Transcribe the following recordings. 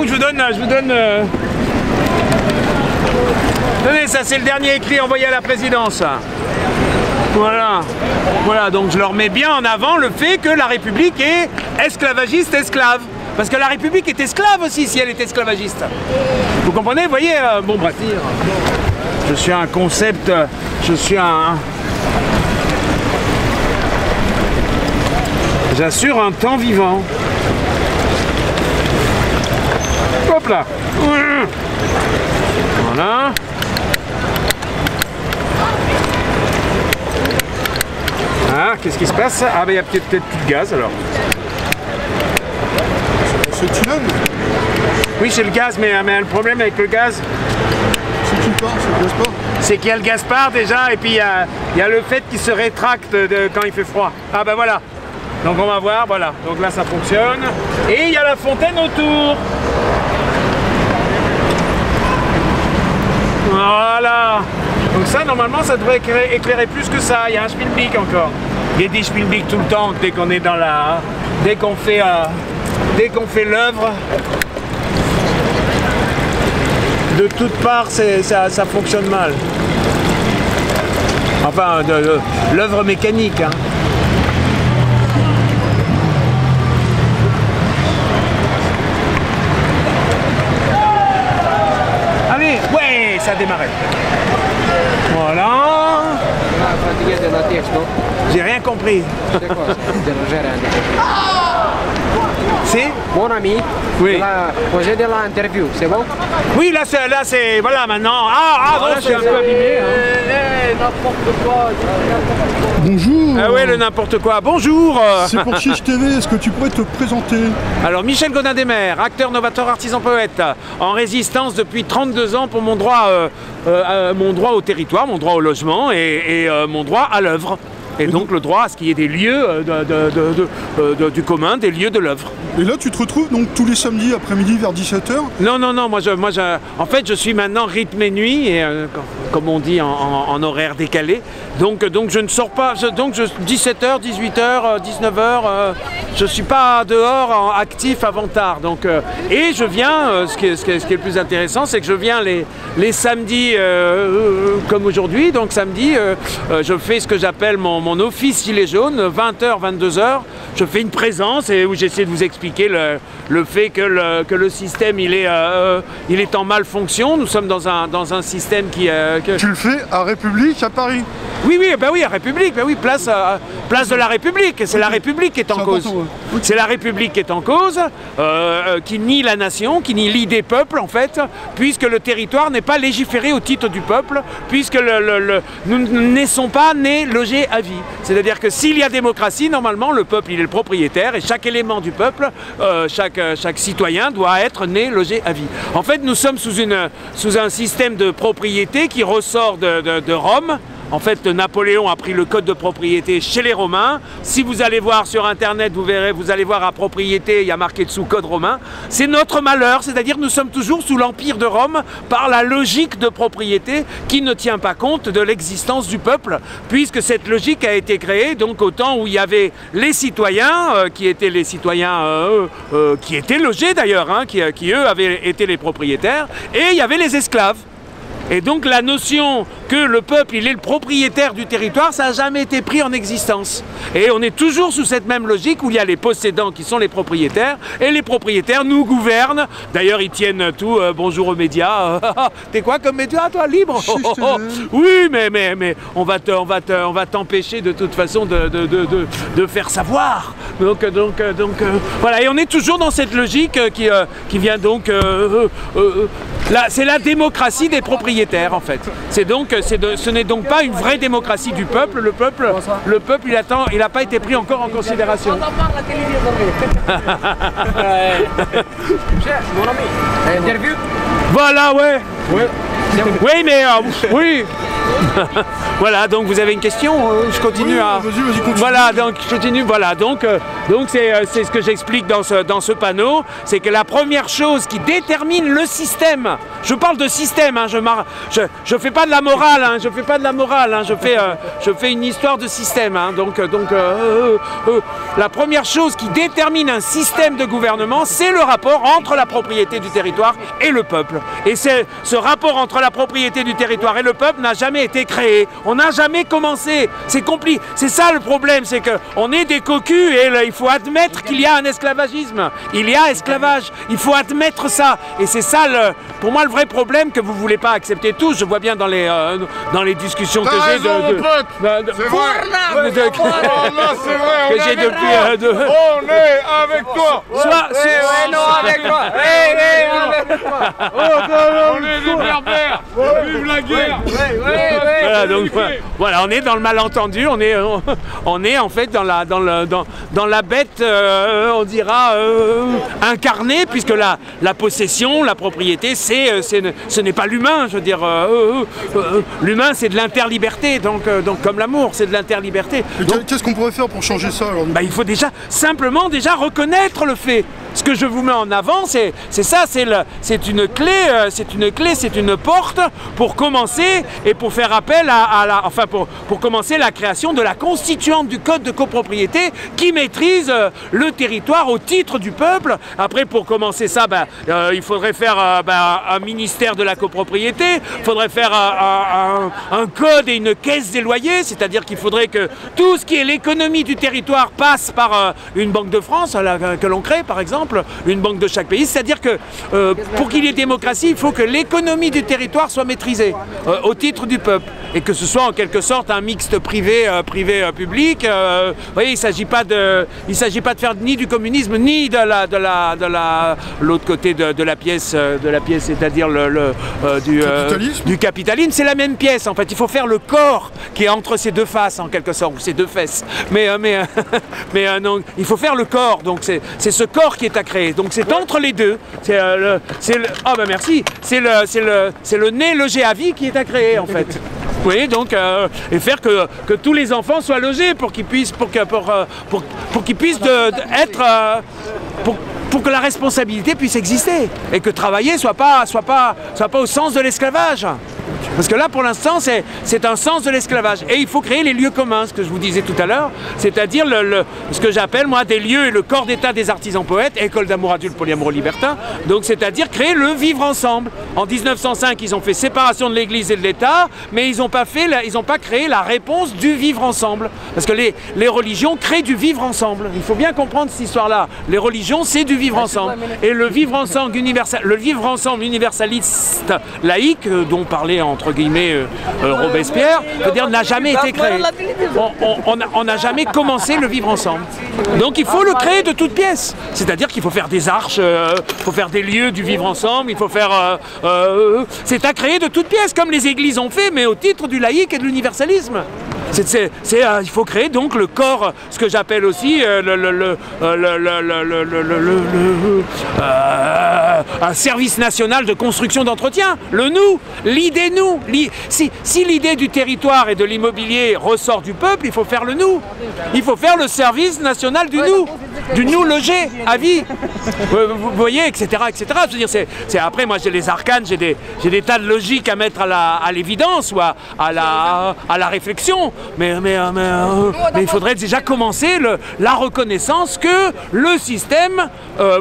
donc je vous donne... Tenez, ça c'est le dernier écrit envoyé à la présidence. Voilà. Voilà, donc je leur mets bien en avant le fait que la République est esclavagiste, esclave. Parce que la République est esclave aussi si elle est esclavagiste. Vous comprenez? Vous voyez, bon bref, je suis un concept, je suis un... J'assure un temps vivant. Hop là. Voilà. Ah, qu'est-ce qui se passe? Ah, ben il y a peut-être plus de gaz alors. C'est tunnel? Oui, c'est le gaz, mais le problème avec le gaz... C'est qui part? C'est le Gaspard? C'est qu'il y a le Gaspard déjà, et puis il y a le fait qu'il se rétracte quand il fait froid. Ah ben voilà. Donc on va voir, voilà. Donc là ça fonctionne. Et il y a la fontaine autour. Voilà. Donc ça, normalement, ça devrait éclairer plus que ça. Il y a un Spielblick encore. Il y a des Spielblick tout le temps dès qu'on est dans la... Dès qu'on fait l'œuvre. De toutes parts, ça fonctionne mal. Enfin, l'œuvre mécanique. Hein. Allez, ouais, ça a démarré. Voilà. J'ai rien compris. C'est Mon ami, oui. posé de l'interview, c'est bon? Oui, là c'est voilà maintenant. Ah, là, c'est un peu abîmé. Bonjour. Ah ouais, le n'importe quoi. Bonjour. C'est pour Chiche TV, est-ce que tu pourrais te présenter? Alors Michel Godin-Desmers, acteur, novateur, artisan, poète, en résistance depuis 32 ans pour mon droit au territoire, mon droit au logement et mon droit à l'œuvre. Et donc le droit à ce qu'il y ait des lieux du commun, des lieux de l'œuvre. Et là, tu te retrouves donc tous les samedis après-midi vers 17h? Non, moi, en fait, je suis maintenant rythme et nuit, et, comme on dit en horaire décalé. Donc je ne sors pas, 17h, 18h, 19h, je ne suis pas dehors actif avant tard. Donc, et je viens, ce qui est le plus intéressant, c'est que je viens les samedis comme aujourd'hui. Donc samedi, je fais ce que j'appelle mon office gilet jaune, 20h, 22h. Je fais une présence et où j'essaie de vous expliquer le fait que le système il est en malfonction. Nous sommes dans un système qui... Tu le fais à République, à Paris? Oui, à République, oui, place de la République. C'est la République qui est en cause. Ouais. C'est la République qui est en cause, qui nie la nation, qui nie l'idée peuple en fait, puisque le territoire n'est pas légiféré au titre du peuple, puisque nous ne sommes pas nés logés à vie. C'est-à-dire que s'il y a démocratie, normalement le peuple il est le propriétaire et chaque élément du peuple, chaque citoyen doit être né logé à vie. En fait, nous sommes sous un système de propriété qui ressort de Rome. En fait, Napoléon a pris le code de propriété chez les Romains. Si vous allez voir sur Internet, vous allez voir à propriété, il y a marqué dessous code romain. C'est notre malheur, c'est-à-dire nous sommes toujours sous l'empire de Rome par la logique de propriété qui ne tient pas compte de l'existence du peuple, puisque cette logique a été créée donc au temps où il y avait les citoyens, qui étaient les citoyens qui étaient logés d'ailleurs, hein, qui eux avaient été les propriétaires, et il y avait les esclaves. Et donc la notion que le peuple il est le propriétaire du territoire, ça n'a jamais été pris en existence. Et on est toujours sous cette même logique où il y a les possédants qui sont les propriétaires, et les propriétaires nous gouvernent. D'ailleurs ils tiennent tout, bonjour aux médias, t'es quoi comme média toi, libre? Oui mais on va t'empêcher de toute façon de faire savoir. Donc voilà, et on est toujours dans cette logique qui vient donc... c'est la démocratie des propriétaires en fait. Ce n'est donc pas une vraie démocratie du peuple. Le peuple il n'a pas été pris encore en considération. Mon ami, interview? Voilà, ouais. Oui, mais oui. Voilà, donc vous avez une question? Je continue à... Vas-y, continue. Voilà, donc je continue. Voilà, donc c'est ce que j'explique dans ce panneau, c'est que la première chose qui détermine le système, je parle de système, hein, je fais pas de la morale, hein, je fais une histoire de système, hein, la première chose qui détermine un système de gouvernement, c'est le rapport entre la propriété du territoire et le peuple. Et ce rapport entre la propriété du territoire et le peuple n'a jamais été créé. On n'a jamais commencé. C'est compliqué. C'est ça le problème, c'est qu'on est des cocus et il faut admettre qu'il y a un esclavagisme. Il y a esclavage. Il faut admettre ça. Et c'est ça, pour moi, le vrai problème que vous ne voulez pas accepter tous. Je vois bien dans les discussions que j'ai c'est vrai. On est avec toi. On est des berbères. Vive la guerre. Voilà, donc voilà, on est dans le malentendu, on est en fait dans la bête, on dira incarnée, puisque la possession, la propriété, ce n'est pas l'humain, je veux dire, l'humain c'est de l'interliberté, donc comme l'amour, c'est de l'interliberté. Qu'est-ce qu'on pourrait faire pour changer ça alors? Il faut simplement reconnaître le fait. Ce que je vous mets en avant, c'est ça, c'est une clé, c'est une porte pour commencer et pour faire appel pour commencer la création de la constituante du code de copropriété qui maîtrise le territoire au titre du peuple. Après, pour commencer ça, il faudrait faire un ministère de la copropriété, il faudrait faire un code et une caisse des loyers, c'est-à-dire qu'il faudrait que tout ce qui est l'économie du territoire passe par une Banque de France que l'on crée, par exemple, une banque de chaque pays, c'est-à-dire que pour qu'il y ait démocratie, il faut que l'économie du territoire soit maîtrisée au titre du peuple et que ce soit en quelque sorte un mixte privé-public. Vous voyez, il ne s'agit pas de faire ni du communisme ni de l'autre côté de la pièce, c'est-à-dire du capitalisme. C'est la même pièce en fait. Il faut faire le corps qui est entre ces deux faces en quelque sorte, ou ces deux fesses. Mais non, il faut faire le corps. Donc c'est ce corps qui est à créer. Donc c'est entre les deux. Merci. C'est le nez logé à vie qui est à créer en fait. Oui, donc et faire que tous les enfants soient logés pour qu'ils puissent pour que la responsabilité puisse exister et que travailler soit pas au sens de l'esclavage. Parce que là, pour l'instant, c'est un sens de l'esclavage. Et il faut créer les lieux communs, ce que je vous disais tout à l'heure, c'est-à-dire ce que j'appelle, moi, des lieux et le corps d'état des artisans poètes, école d'amour adulte polyamoureux libertin, donc c'est-à-dire créer le vivre ensemble. En 1905, ils ont fait séparation de l'Église et de l'État, mais ils n'ont pas créé la réponse du vivre ensemble. Parce que les religions créent du vivre ensemble. Il faut bien comprendre cette histoire-là. Les religions, c'est du vivre ensemble. Et le vivre ensemble universaliste laïque, dont parlait entre guillemets Robespierre, c'est-à-dire n'a jamais été créé. On n'a jamais commencé le vivre ensemble. Donc il faut le créer de toutes pièces. C'est-à-dire qu'il faut faire des arches, il faut faire des lieux du vivre ensemble, il faut faire... c'est à créer de toutes pièces, comme les églises ont fait, mais au titre du laïque et de l'universalisme. Il faut créer donc le corps, ce que j'appelle aussi un service national de construction d'entretien, le nous, l'idée nous. Si l'idée du territoire et de l'immobilier ressort du peuple, il faut faire le nous. Il faut faire le service national du nous logé à vie. Vous voyez, etc., etc. Je veux dire, après, moi j'ai les arcanes, j'ai des tas de logiques à mettre à l'évidence ou à la réflexion. Mais il faudrait déjà commencer la reconnaissance que le système,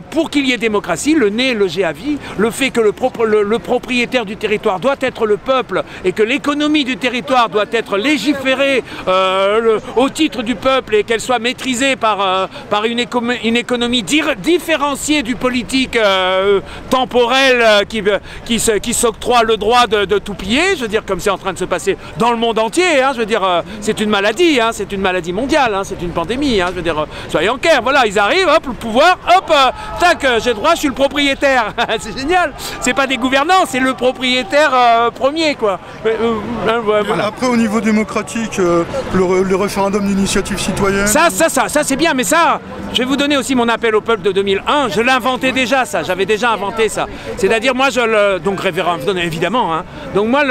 pour qu'il y ait démocratie, le nez logé à vie, le fait que le propriétaire du territoire doit être le peuple et que l'économie du territoire doit être légiférée au titre du peuple et qu'elle soit maîtrisée par une économie différenciée du politique temporel qui s'octroie le droit de tout piller, je veux dire, comme c'est en train de se passer dans le monde entier, hein, je veux dire, c'est une maladie, hein, c'est une maladie mondiale, hein, c'est une pandémie, hein, je veux dire, soyons clairs, voilà, ils arrivent, hop, le pouvoir, hop, tac, j'ai droit, je suis le propriétaire, c'est génial, c'est pas des gouvernants, c'est le propriétaire premier, quoi. Voilà. Après, au niveau démocratique, le référendum d'initiative citoyenne... Ça c'est bien, mais ça, je vais vous donner aussi mon appel au peuple de 2001. Je l'inventais déjà, ça. J'avais déjà inventé ça. C'est-à-dire, moi, donc révérend, évidemment. Hein. Donc moi,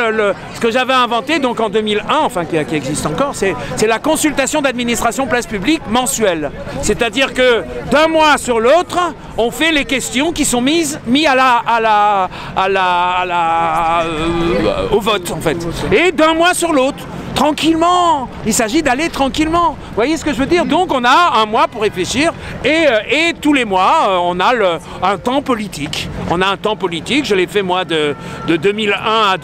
ce que j'avais inventé, donc en 2001, enfin qui existe encore, c'est la consultation d'administration place publique mensuelle. C'est-à-dire que d'un mois sur l'autre, on fait les questions qui sont mises au vote, en fait. Et d'un mois sur l'autre. Tranquillement, il s'agit d'aller tranquillement. Vous voyez ce que je veux dire? Donc on a un mois pour réfléchir et tous les mois on a un temps politique. On a un temps politique, je l'ai fait moi de 2001 à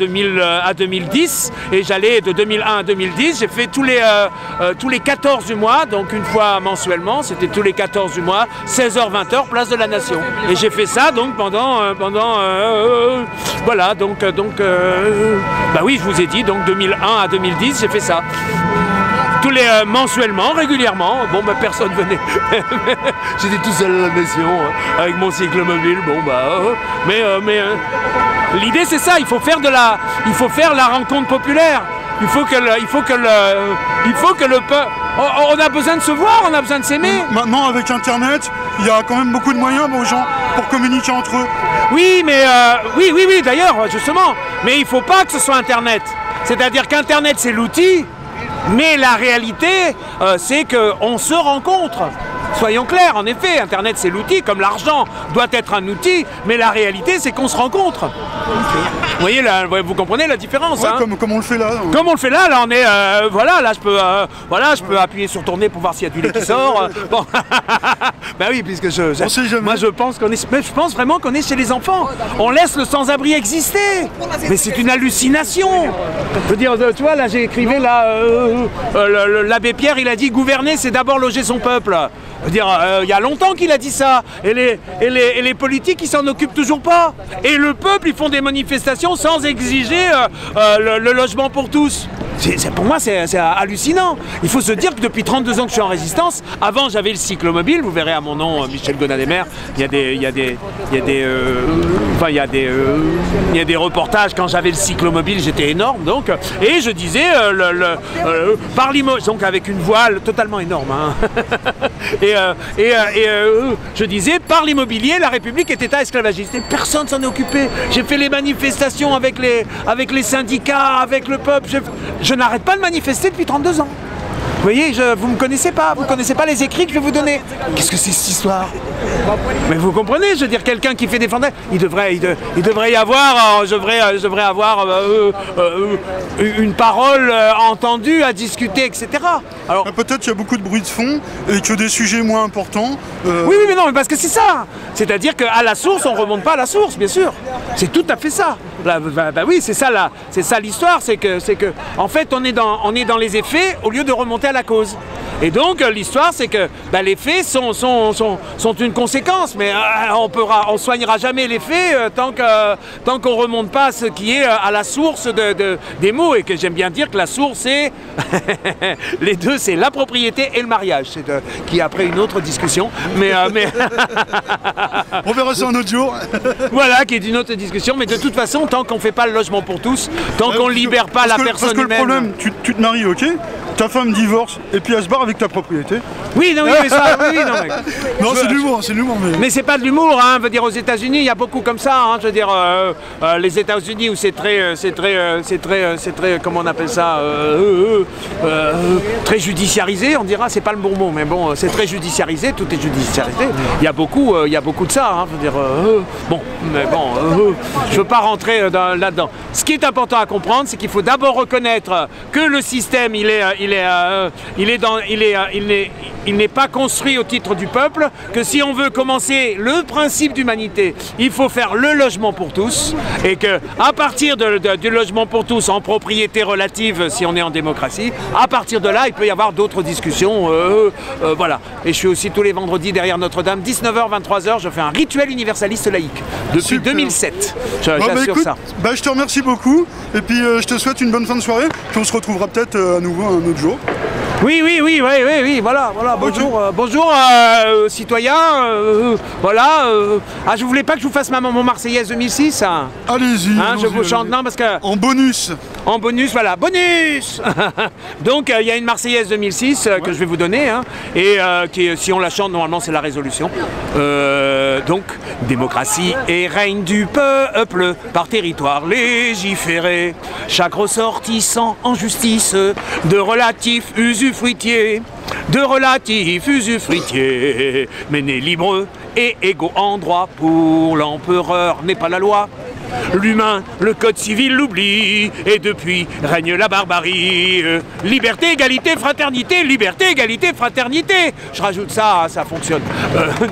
2010 et j'allais de 2001 à 2010, j'ai fait tous les 14 du mois, donc une fois mensuellement, c'était tous les 14 du mois, 16h-20h, place de la Nation. Et j'ai fait ça donc pendant voilà, donc bah oui, je vous ai dit, donc 2001 à 2010, j'ai fait ça. Tous les mensuellement, régulièrement. Bon, bah personne venait. J'étais tout seul à la maison avec mon cyclomobile. Bon, bah. Mais l'idée c'est ça. Il faut faire la rencontre populaire. Il faut que le peuple. On a besoin de se voir, on a besoin de s'aimer. Maintenant, avec Internet, il y a quand même beaucoup de moyens aux gens pour communiquer entre eux. Oui, mais oui, d'ailleurs, justement. Mais il ne faut pas que ce soit Internet. C'est-à-dire qu'Internet, c'est l'outil, mais la réalité, c'est qu'on se rencontre. Soyons clairs, en effet, Internet, c'est l'outil, comme l'argent doit être un outil, mais la réalité, c'est qu'on se rencontre. Vous voyez, là, vous comprenez la différence, ouais, hein? Comme on le fait là. Comme on le fait là, on est... voilà, là, je peux appuyer sur tourner pour voir s'il y a du lait qui sort. Bon. Ben oui, puisque moi, je pense je pense vraiment qu'on est chez les enfants. On laisse le sans-abri exister. Mais c'est une hallucination. Je veux dire, tu vois, là, j'ai écrivé, là, l'abbé Pierre, il a dit, gouverner, c'est d'abord loger son peuple. Je veux dire, il y a longtemps qu'il a dit ça. Et les politiques, ils s'en occupent toujours pas. Et le peuple, ils font des manifestations sans exiger le logement pour tous. Pour moi, c'est hallucinant. Il faut se dire que depuis 32 ans que je suis en résistance, avant j'avais le cyclomobile, vous verrez à mon nom, Michel Godin-Desmer, il y a des reportages quand j'avais le cyclomobile, j'étais énorme donc, et je disais par l'immobilier, donc avec une voile totalement énorme, hein. Je disais par l'immobilier, la République est État esclavagiste. Et personne s'en est occupé. J'ai fait les manifestations avec les syndicats, avec le peuple. Je n'arrête pas de manifester depuis 32 ans. Vous voyez, vous ne me connaissez pas, vous ne connaissez pas les écrits que je vais vous donner. Qu'est-ce que c'est cette histoire? Mais vous comprenez, je veux dire, quelqu'un qui fait des fondations, il devrait y avoir, je devrais avoir une parole entendue, à discuter, etc. Alors peut-être qu'il y a beaucoup de bruit de fond et que des sujets moins importants. Oui, mais non, mais parce que c'est ça. C'est-à-dire qu'à la source, on ne remonte pas à la source, bien sûr. C'est tout à fait ça. Bah oui, c'est ça l'histoire, c'est que, en fait, on est dans les effets au lieu de remonter à la cause. Et donc l'histoire, c'est que les faits sont une conséquence, mais on soignera jamais les faits tant qu'on remonte pas à ce qui est à la source des mots, et que j'aime bien dire que la source c'est les deux, c'est la propriété et le mariage, qui est après une autre discussion, mais on verra ça un autre jour. Voilà, qui est une autre discussion, mais de toute façon, tant qu'on fait pas le logement pour tous, tant qu'on libère pas la personne humaine. Parce que le problème, tu te maries, ok, ta femme divorce et puis elle se barre avec ta propriété. Oui, non, oui, mais ça, oui, non, mais... Non, c'est de l'humour, mais c'est pas de l'humour, hein. Je veux dire, aux États-Unis, il y a beaucoup comme ça, hein. Je veux dire, les États-Unis où c'est très, comment on appelle ça, très judiciarisé, on dira, c'est pas le bon mot, mais bon, c'est très judiciarisé, tout est judiciarisé. Il y a beaucoup de ça, hein. Je veux dire, bon, mais bon, je veux pas rentrer là-dedans. Ce qui est important à comprendre, c'est qu'il faut d'abord reconnaître que le système, il n'est pas construit au titre du peuple, que si on veut commencer le principe d'humanité, il faut faire le logement pour tous, et que à partir du logement pour tous en propriété relative, si on est en démocratie, à partir de là, il peut y avoir d'autres discussions, voilà. Et je suis aussi tous les vendredis derrière Notre-Dame, 19h, 23h, je fais un rituel universaliste laïque, depuis Super. 2007, j'assure ça. Je te remercie beaucoup, et puis je te souhaite une bonne fin de soirée, puis on se retrouvera peut-être à nouveau un autre jour. Oui, voilà, bonjour citoyens, voilà, je voulais pas que je vous fasse mon Marseillaise 2006, hein. Allez-y, je vous chante, non, parce que... En bonus. En bonus, voilà, bonus. Donc il y a une Marseillaise 2006 que je vais vous donner, hein, et qui, si on la chante, normalement c'est la résolution. Donc, démocratie et règne du peuple par territoire légiféré. Chaque ressortissant en justice de relatifs usufruitiers. De relatifs usufruitiers, mais nés libres et égaux en droit pour l'empereur n'est pas la loi. L'humain, le code civil l'oublie, et depuis règne la barbarie. Liberté, égalité, fraternité, liberté, égalité, fraternité. Je rajoute ça, ça fonctionne.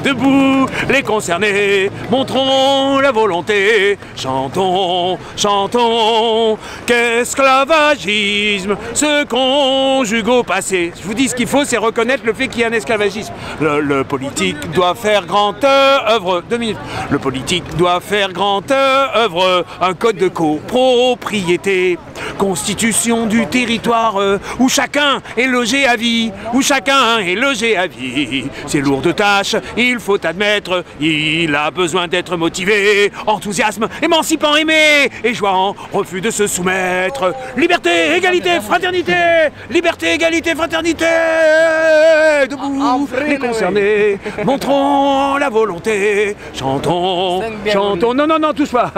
Debout, les concernés, montrons la volonté. Chantons, chantons, qu'esclavagisme se conjugue au passé. Je vous dis, ce qu'il faut, c'est reconnaître le fait qu'il y a un esclavagisme. Le politique doit faire grande œuvre. 2 minutes. Le politique doit faire grande œuvre. Un code de copropriété, constitution du territoire où chacun est logé à vie, où chacun est logé à vie. C'est lourd de tâches, il faut admettre, il a besoin d'être motivé, enthousiasme, émancipant, aimé, et joie, refus de se soumettre. Liberté, égalité, fraternité, liberté, égalité, fraternité. Debout, les concernés, montrons la volonté, chantons, chantons, non, non, non, touche pas.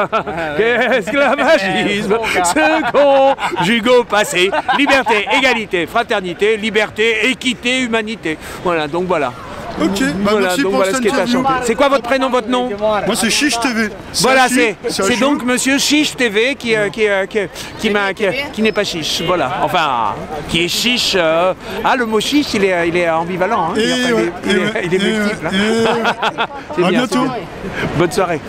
Qu'esclavagisme se conjugue au passé. Liberté, égalité, fraternité, liberté, équité, humanité. Voilà, donc voilà. Ok, bah Voilà, merci donc pour voilà ce cette qui est à interview. chanter. C'est quoi votre prénom, votre nom? Moi c'est Chiche TV. Voilà, c'est c'est donc Monsieur Chiche TV qui n'est pas chiche. Voilà, enfin, qui est chiche. Ah, le mot chiche, il est ambivalent. Hein. Il est multiple. Hein. C'est à bien, bientôt. c'est bien. Bonne soirée.